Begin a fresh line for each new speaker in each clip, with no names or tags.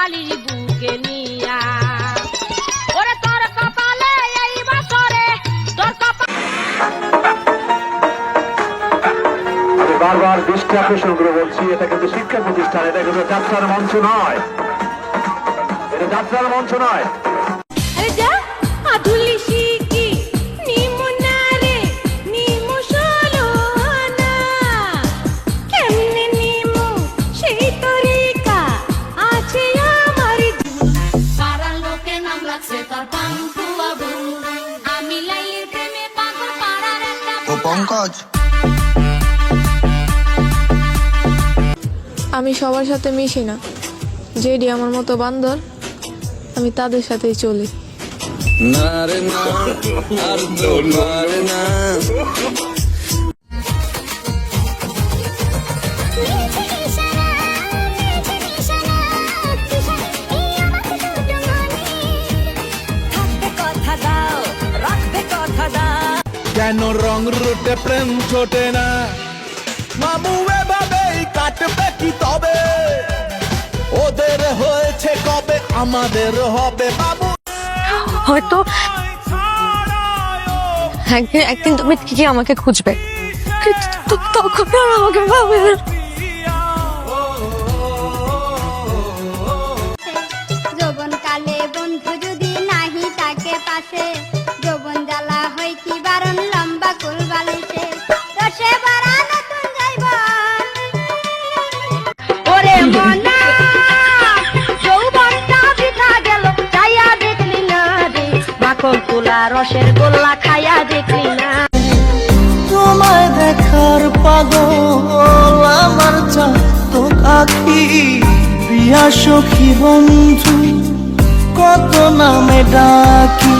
বালির বুকে নিয়া ওরে তোর কপালে এই বছরে তোর কপালে।
আমি বারবার দৃষ্টি আকর্ষণ করে বলছি, এটা কিন্তু শিক্ষা প্রতিষ্ঠান, এটা কিন্তু যাত্রার মঞ্চ নয়, এটা যাত্রার মঞ্চ নয়।
আরে যা আধুলি শিখি নিমুনা রে নিমু সলোনা কেমনে নিমু সেই তরিকা আছে আমার। পাড়ার লোকে নাম লাগছে তার পান্টু বাবু, আমি লাইলির প্রেমে পাগল পাড়ার একটা
ও পঙ্কজ।
আমি সবার সাথে মিশি না, যেডি আমার মতো বান্দর আমি তাদের সাথেই চলি।
না রে না, আর তো পারে না।
কেন রং রুটে প্রেম ছোটে না, মামু এভাবেই কাটবে কি তবে? ওদের হয়েছে কবে, আমাদের হবে বাবু।
হয়তো একদিন তুমি ঠিকই আমাকে খুঁজবে, কিন্তু তখন আর আমাকে পাবে না।
যৌবন কালে বন্ধু যদি নাহি তাকে পাশে, যৌবন জ্বালা হয় কি বারণ লম্বা কুল বালিশে, রসে ভরা নতুন যাইবন।
ওরে মনা যৌবনটা বৃথা গেল, চাইয়া দেখলি না রে মাখন তুলা রসের গোল্লা খাইয়া দেখলি না।
তোমায় দেখার পাগল আমার চাঁদ আখি, প্রিয়া সখী বন্ধু কত নামে ডাকি।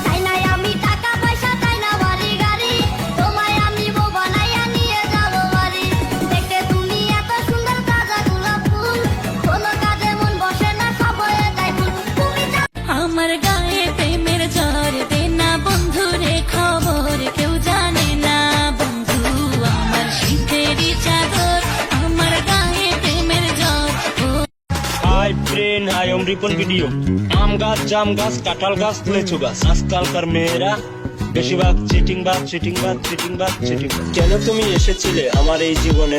তাই নাই আমি টাকা পয়সা, তাই না বাড়ি গাড়ি, তোমায় আমি বউ বানাইয়া নিয়ে যাব বাড়ি। দেখতে তুমি এত সুন্দর তাজা গোলাপ ফুল, কোনো কাজে মন বসে না, সব হয়ে যায় ভুল। তুমি
আমার গায়ে প্রেমের জ্বর দে না বন্ধু রে খবর, কেউ জানে না বন্ধু আমার শীতেরই চাদর, আমার গায়ে প্রেমের জ্বর।
হাই ফ্রেন্ড, হাই ওম রিপন ভিডিও। আম গাছ, জাম গাছ, কাঁঠাল গাছ, লেচু গাছ, আজকালকার মেয়েরা বেশিরভাগ চিটিংবাজ। কেন তুমি এসেছিলে আমার এই জীবনে?